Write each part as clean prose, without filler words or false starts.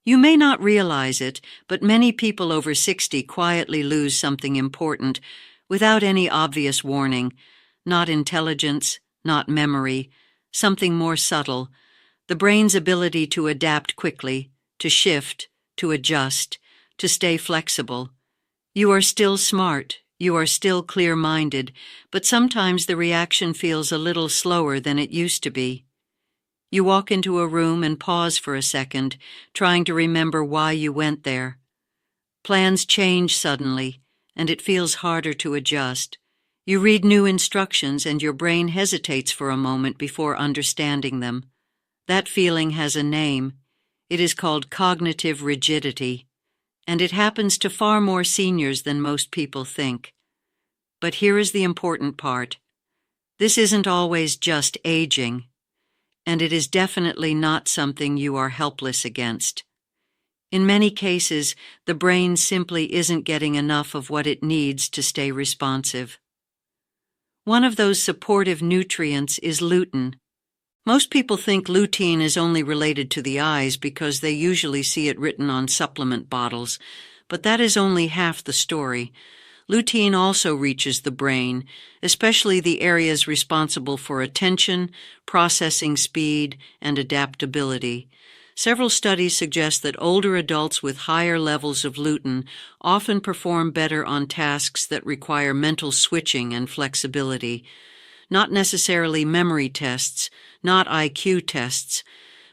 You may not realize it, but many people over 60 quietly lose something important without any obvious warning. Not intelligence, not memory, something more subtle. The brain's ability to adapt quickly, to shift, to adjust, to stay flexible. You are still smart, you are still clear-minded, but sometimes the reaction feels a little slower than it used to be. You walk into a room and pause for a second, trying to remember why you went there. Plans change suddenly, and it feels harder to adjust. You read new instructions and your brain hesitates for a moment before understanding them. That feeling has a name. It is called cognitive rigidity, and it happens to far more seniors than most people think. But here is the important part. This isn't always just aging, and it is definitely not something you are helpless against. In many cases, the brain simply isn't getting enough of what it needs to stay responsive. One of those supportive nutrients is lutein. Most people think lutein is only related to the eyes because they usually see it written on supplement bottles, but that is only half the story. Lutein also reaches the brain, especially the areas responsible for attention, processing speed, and adaptability. Several studies suggest that older adults with higher levels of lutein often perform better on tasks that require mental switching and flexibility. Not necessarily memory tests, not IQ tests,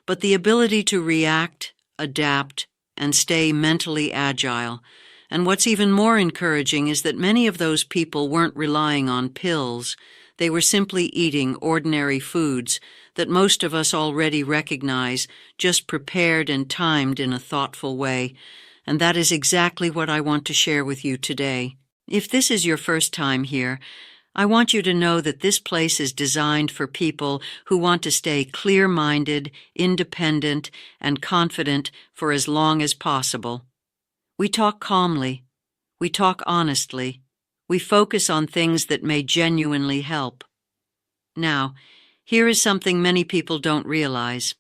but the ability to react, adapt, and stay mentally agile. And what's even more encouraging is that many of those people weren't relying on pills. They were simply eating ordinary foods that most of us already recognize, just prepared and timed in a thoughtful way. And that is exactly what I want to share with you today. If this is your first time here, I want you to know that this place is designed for people who want to stay clear-minded, independent, and confident for as long as possible. We talk calmly. We talk honestly. We focus on things that may genuinely help. Now, here is something many people don't realize.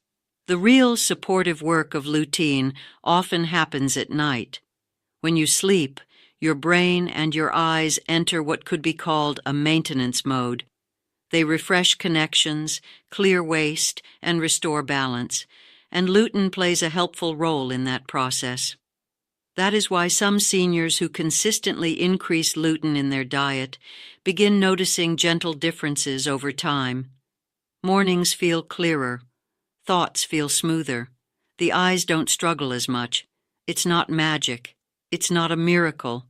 The real supportive work of lutein often happens at night. When you sleep, your brain and your eyes enter what could be called a maintenance mode. They refresh connections, clear waste, and restore balance, and lutein plays a helpful role in that process. That is why some seniors who consistently increase lutein in their diet begin noticing gentle differences over time. Mornings feel clearer. Thoughts feel smoother. The eyes don't struggle as much. It's not magic. It's not a miracle.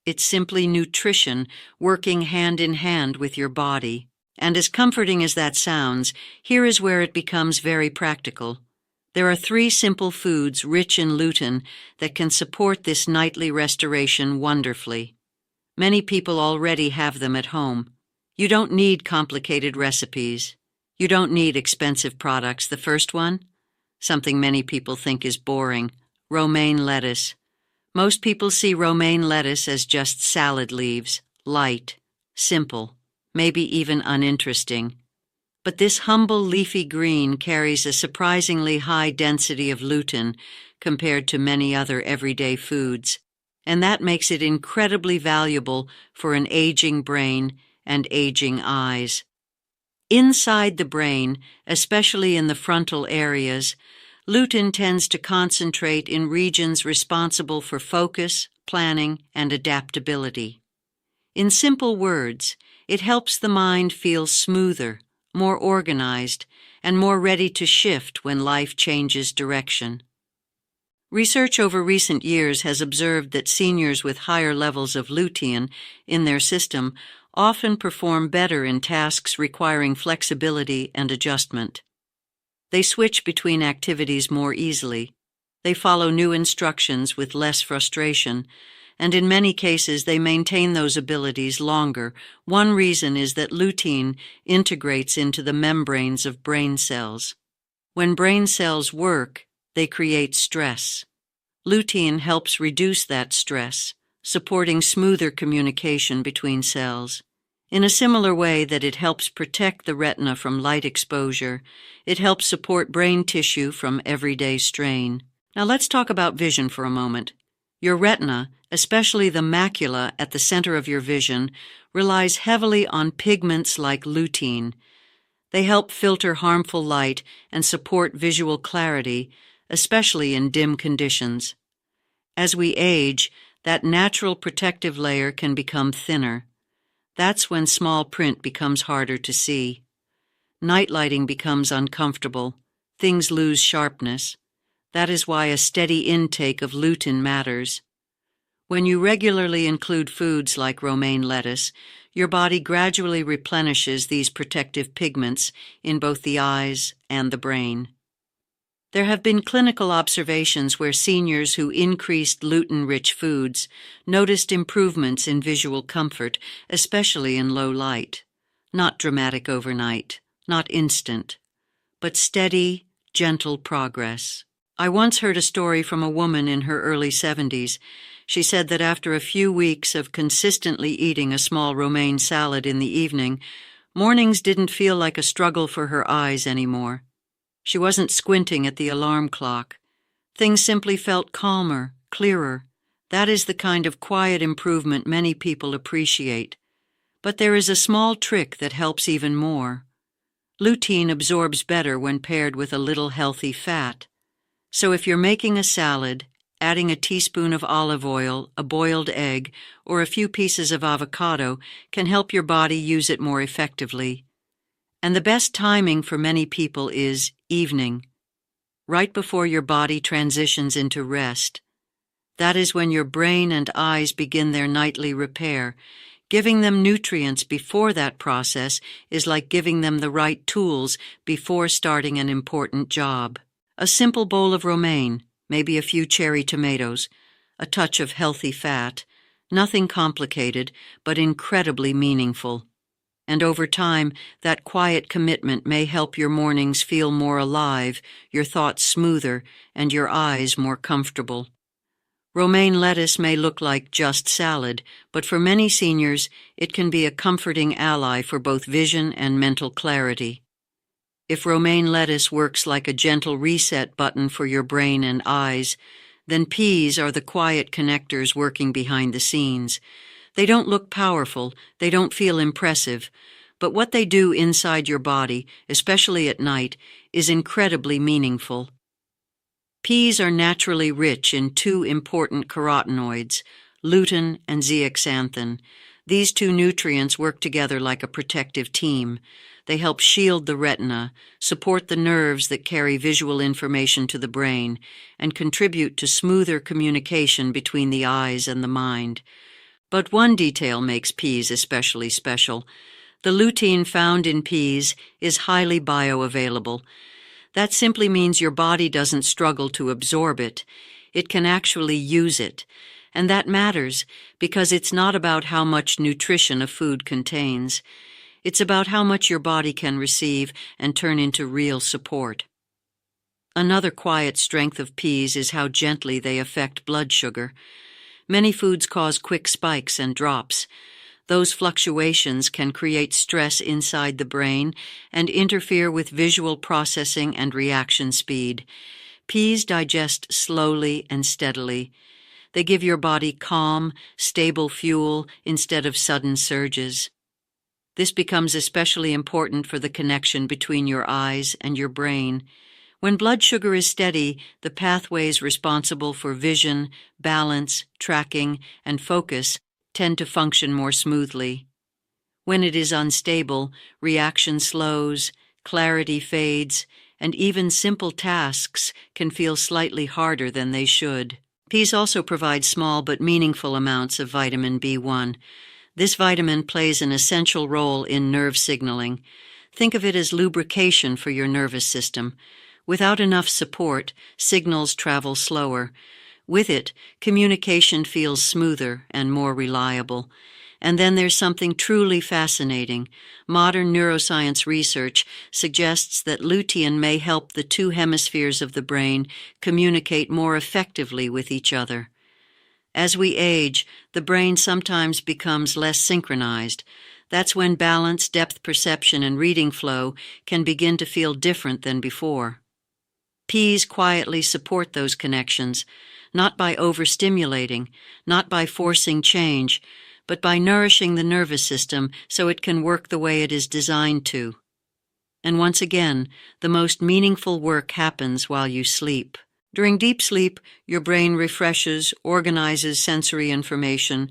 It's simply nutrition working hand in hand with your body. And as comforting as that sounds, here is where it becomes very practical. There are 3 simple foods rich in lutein that can support this nightly restoration wonderfully. Many people already have them at home. You don't need complicated recipes. You don't need expensive products. The first one? Something many people think is boring. Romaine lettuce. Most people see romaine lettuce as just salad leaves, light, simple, maybe even uninteresting. But this humble leafy green carries a surprisingly high density of lutein compared to many other everyday foods, and that makes it incredibly valuable for an aging brain and aging eyes. Inside the brain, especially in the frontal areas, lutein tends to concentrate in regions responsible for focus, planning, and adaptability. In simple words, it helps the mind feel smoother, more organized, and more ready to shift when life changes direction. Research over recent years has observed that seniors with higher levels of lutein in their system often perform better in tasks requiring flexibility and adjustment. They switch between activities more easily. They follow new instructions with less frustration, and in many cases they maintain those abilities longer. One reason is that lutein integrates into the membranes of brain cells. When brain cells work, they create stress. Lutein helps reduce that stress, supporting smoother communication between cells. In a similar way that it helps protect the retina from light exposure, it helps support brain tissue from everyday strain. Now let's talk about vision for a moment. Your retina, especially the macula at the center of your vision, relies heavily on pigments like lutein. They help filter harmful light and support visual clarity, especially in dim conditions. As we age, that natural protective layer can become thinner. That's when small print becomes harder to see. Night lighting becomes uncomfortable. Things lose sharpness. That is why a steady intake of lutein matters. When you regularly include foods like romaine lettuce, your body gradually replenishes these protective pigments in both the eyes and the brain. There have been clinical observations where seniors who increased lutein-rich foods noticed improvements in visual comfort, especially in low light. Not dramatic overnight, not instant, but steady, gentle progress. I once heard a story from a woman in her early 70s. She said that after a few weeks of consistently eating a small romaine salad in the evening, mornings didn't feel like a struggle for her eyes anymore. She wasn't squinting at the alarm clock. Things simply felt calmer, clearer. That is the kind of quiet improvement many people appreciate. But there is a small trick that helps even more. Lutein absorbs better when paired with a little healthy fat. So if you're making a salad, adding a teaspoon of olive oil, a boiled egg, or a few pieces of avocado can help your body use it more effectively. And the best timing for many people is evening, right before your body transitions into rest. That is when your brain and eyes begin their nightly repair. Giving them nutrients before that process is like giving them the right tools before starting an important job. A simple bowl of romaine, maybe a few cherry tomatoes, a touch of healthy fat, nothing complicated, but incredibly meaningful. And over time, that quiet commitment may help your mornings feel more alive, your thoughts smoother, and your eyes more comfortable. Romaine lettuce may look like just salad, but for many seniors, it can be a comforting ally for both vision and mental clarity. If romaine lettuce works like a gentle reset button for your brain and eyes, then peas are the quiet connectors working behind the scenes. They don't look powerful, they don't feel impressive, but what they do inside your body, especially at night, is incredibly meaningful. Peas are naturally rich in two important carotenoids, lutein and zeaxanthin. These two nutrients work together like a protective team. They help shield the retina, support the nerves that carry visual information to the brain, and contribute to smoother communication between the eyes and the mind. But one detail makes peas especially special. The lutein found in peas is highly bioavailable. That simply means your body doesn't struggle to absorb it. It can actually use it. And that matters because it's not about how much nutrition a food contains. It's about how much your body can receive and turn into real support. Another quiet strength of peas is how gently they affect blood sugar. Many foods cause quick spikes and drops. Those fluctuations can create stress inside the brain and interfere with visual processing and reaction speed. Peas digest slowly and steadily. They give your body calm, stable fuel instead of sudden surges. This becomes especially important for the connection between your eyes and your brain. When blood sugar is steady, the pathways responsible for vision, balance, tracking, and focus tend to function more smoothly. When it is unstable, reaction slows, clarity fades, and even simple tasks can feel slightly harder than they should. Peas also provide small but meaningful amounts of vitamin B1. This vitamin plays an essential role in nerve signaling. Think of it as lubrication for your nervous system. Without enough support, signals travel slower. With it, communication feels smoother and more reliable. And then there's something truly fascinating. Modern neuroscience research suggests that lutein may help the two hemispheres of the brain communicate more effectively with each other. As we age, the brain sometimes becomes less synchronized. That's when balance, depth perception, and reading flow can begin to feel different than before. Peas quietly support those connections, not by overstimulating, not by forcing change, but by nourishing the nervous system so it can work the way it is designed to. And once again, the most meaningful work happens while you sleep. During deep sleep, your brain refreshes, organizes sensory information,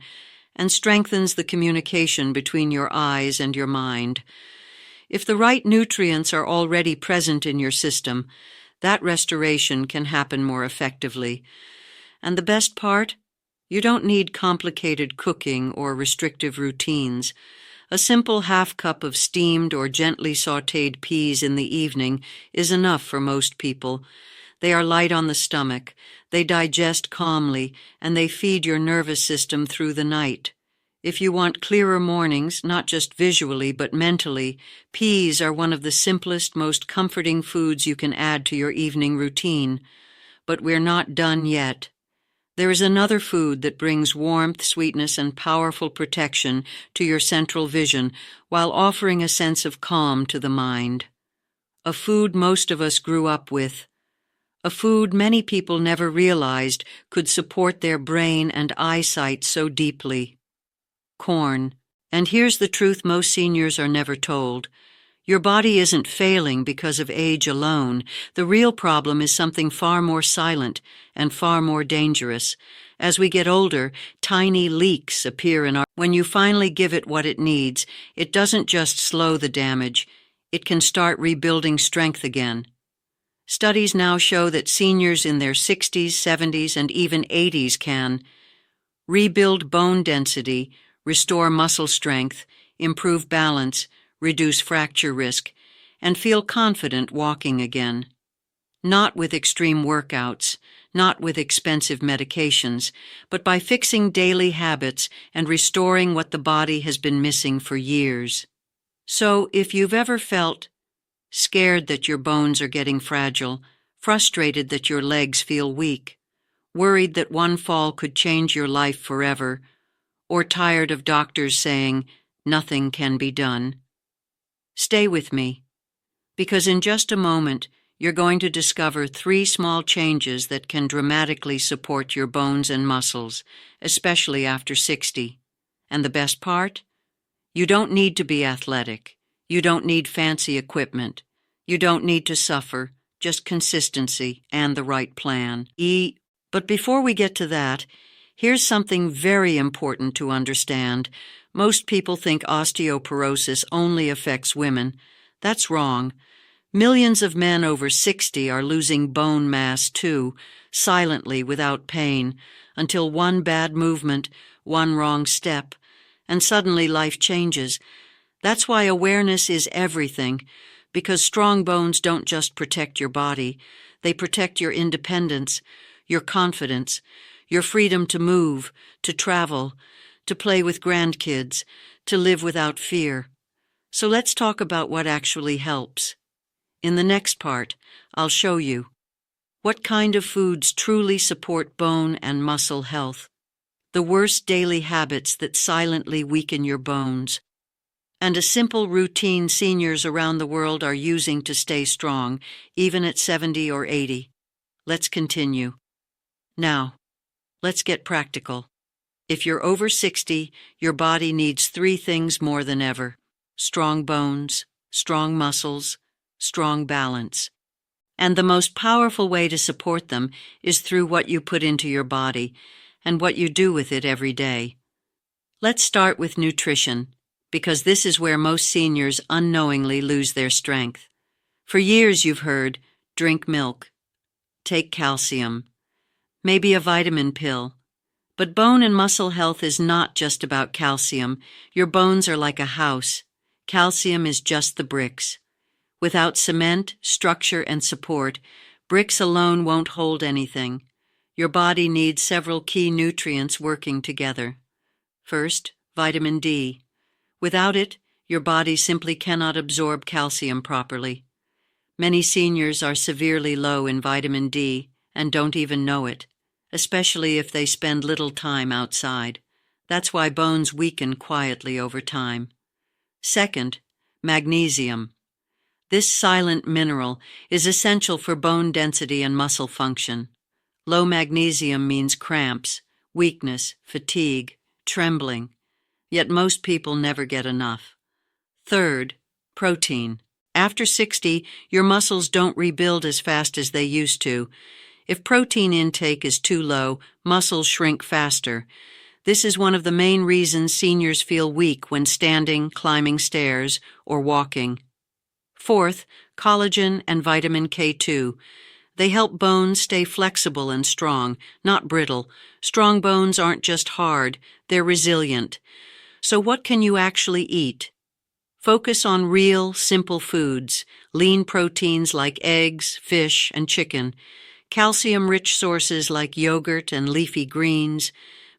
and strengthens the communication between your eyes and your mind. If the right nutrients are already present in your system, that restoration can happen more effectively. And the best part? You don't need complicated cooking or restrictive routines. A simple half-cup of steamed or gently sautéed peas in the evening is enough for most people. They are light on the stomach, they digest calmly, and they feed your nervous system through the night. If you want clearer mornings, not just visually but mentally, peas are one of the simplest, most comforting foods you can add to your evening routine. But we're not done yet. There is another food that brings warmth, sweetness, and powerful protection to your central vision while offering a sense of calm to the mind. A food most of us grew up with. A food many people never realized could support their brain and eyesight so deeply. Corn. And here's the truth most seniors are never told. Your body isn't failing because of age alone. The real problem is something far more silent and far more dangerous. As we get older, tiny leaks appear in our... When you finally give it what it needs, it doesn't just slow the damage. It can start rebuilding strength again. Studies now show that seniors in their 60s, 70s, and even 80s can rebuild bone density, restore muscle strength, improve balance, reduce fracture risk, and feel confident walking again. Not with extreme workouts, not with expensive medications, but by fixing daily habits and restoring what the body has been missing for years. So, if you've ever felt scared that your bones are getting fragile, frustrated that your legs feel weak, worried that one fall could change your life forever, or tired of doctors saying nothing can be done, stay with me, because in just a moment you're going to discover 3 small changes that can dramatically support your bones and muscles, especially after 60. And the best part? You don't need to be athletic. You don't need fancy equipment. You don't need to suffer, just consistency and the right plan. But before we get to that, here's something very important to understand. Most people think osteoporosis only affects women. That's wrong. Millions of men over 60 are losing bone mass too, silently without pain, until one bad movement, one wrong step, and suddenly life changes. That's why awareness is everything, because strong bones don't just protect your body, they protect your independence, your confidence, your freedom to move, to travel, to play with grandkids, to live without fear. So let's talk about what actually helps. In the next part, I'll show you what kind of foods truly support bone and muscle health, the worst daily habits that silently weaken your bones, and a simple routine seniors around the world are using to stay strong, even at 70 or 80. Let's continue. Now, let's get practical. If you're over 60, your body needs 3 things more than ever: strong bones, strong muscles, strong balance. And the most powerful way to support them is through what you put into your body and what you do with it every day. Let's start with nutrition, because this is where most seniors unknowingly lose their strength. For years you've heard, drink milk, take calcium, maybe a vitamin pill. But bone and muscle health is not just about calcium. Your bones are like a house. Calcium is just the bricks. Without cement, structure, and support, bricks alone won't hold anything. Your body needs several key nutrients working together. First, vitamin D. Without it, your body simply cannot absorb calcium properly. Many seniors are severely low in vitamin D and don't even know it, especially if they spend little time outside. That's why bones weaken quietly over time. Second, magnesium. This silent mineral is essential for bone density and muscle function. Low magnesium means cramps, weakness, fatigue, trembling, yet most people never get enough. Third, protein. After 60, your muscles don't rebuild as fast as they used to. If protein intake is too low, muscles shrink faster. This is one of the main reasons seniors feel weak when standing, climbing stairs, or walking. Fourth, collagen and vitamin K2. They help bones stay flexible and strong, not brittle. Strong bones aren't just hard, they're resilient. So what can you actually eat? Focus on real, simple foods, lean proteins like eggs, fish, and chicken, calcium-rich sources like yogurt and leafy greens,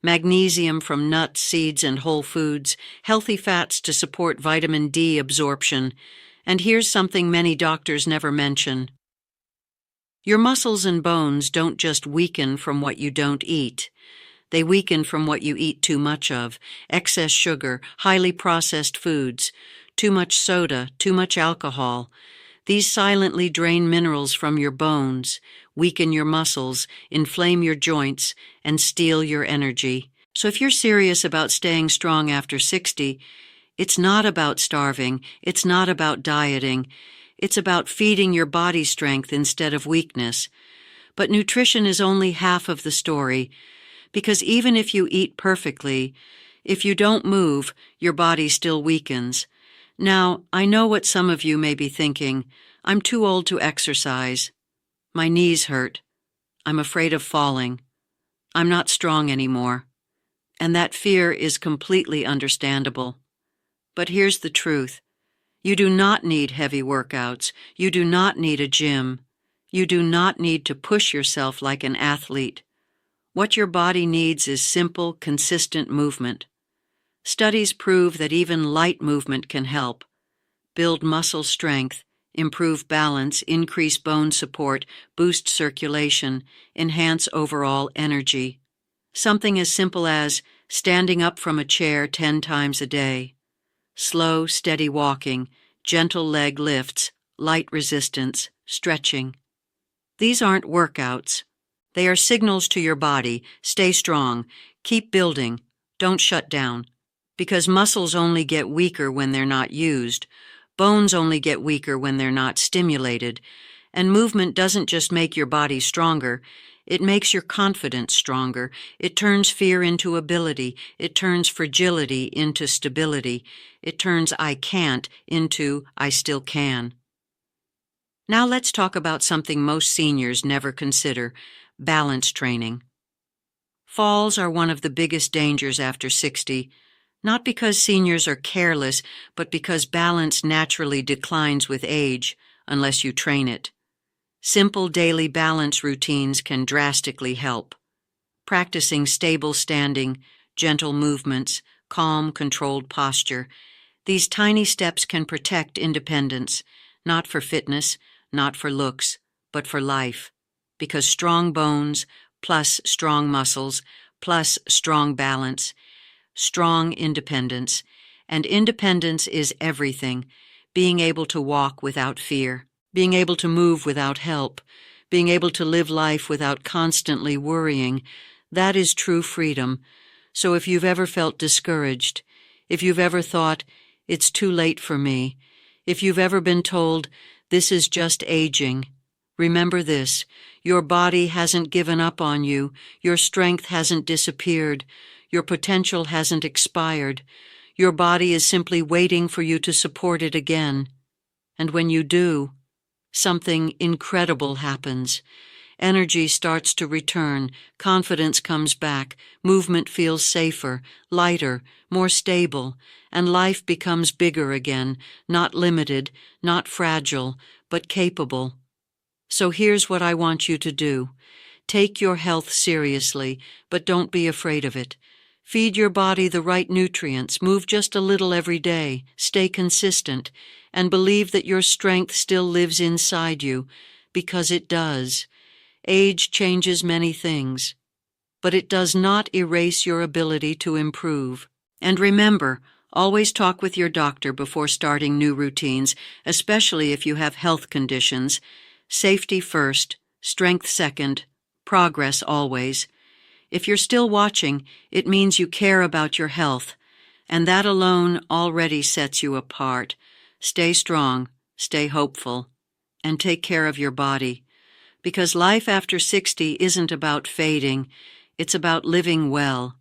magnesium from nuts, seeds, and whole foods, healthy fats to support vitamin D absorption. And here's something many doctors never mention. Your muscles and bones don't just weaken from what you don't eat. They weaken from what you eat too much of: excess sugar, highly processed foods, too much soda, too much alcohol. These silently drain minerals from your bones, weaken your muscles, inflame your joints, and steal your energy. So if you're serious about staying strong after 60, it's not about starving, it's not about dieting, it's about feeding your body strength instead of weakness. But nutrition is only half of the story, because even if you eat perfectly, if you don't move, your body still weakens. Now, I know what some of you may be thinking. I'm too old to exercise. My knees hurt. I'm afraid of falling. I'm not strong anymore. And that fear is completely understandable. But here's the truth. You do not need heavy workouts. You do not need a gym. You do not need to push yourself like an athlete. What your body needs is simple, consistent movement. Studies prove that even light movement can help. Build muscle strength, improve balance, increase bone support, boost circulation, enhance overall energy. Something as simple as standing up from a chair 10 times a day. Slow, steady walking, gentle leg lifts, light resistance, stretching. These aren't workouts. They are signals to your body. Stay strong. Keep building. Don't shut down. Because muscles only get weaker when they're not used. Bones only get weaker when they're not stimulated. And movement doesn't just make your body stronger. It makes your confidence stronger. It turns fear into ability. It turns fragility into stability. It turns I can't into I still can. Now let's talk about something most seniors never consider: balance training. Falls are one of the biggest dangers after 60, not because seniors are careless, but because balance naturally declines with age unless you train it. Simple daily balance routines can drastically help. Practicing stable standing, gentle movements, calm, controlled posture. These tiny steps can protect independence, not for fitness, not for looks, but for life. Because strong bones, plus strong muscles, plus strong balance, strong independence. And independence is everything. Being able to walk without fear. Being able to move without help, being able to live life without constantly worrying, that is true freedom. So if you've ever felt discouraged, if you've ever thought, it's too late for me, if you've ever been told, this is just aging, remember this: your body hasn't given up on you, your strength hasn't disappeared, your potential hasn't expired. Your body is simply waiting for you to support it again. And when you do, something incredible happens. Energy starts to return, confidence comes back, movement feels safer, lighter, more stable, and life becomes bigger again, not limited, not fragile, but capable. So here's what I want you to do. Take your health seriously, but don't be afraid of it. Feed your body the right nutrients, move just a little every day, stay consistent, and believe that your strength still lives inside you, because it does. Age changes many things, but it does not erase your ability to improve. And remember, Always talk with your doctor before starting new routines, especially if you have health conditions. Safety first, strength second, progress always. If you're still watching, it means you care about your health, and that alone already sets you apart. Stay strong, stay hopeful, and take care of your body, because life after 60 isn't about fading, it's about living well.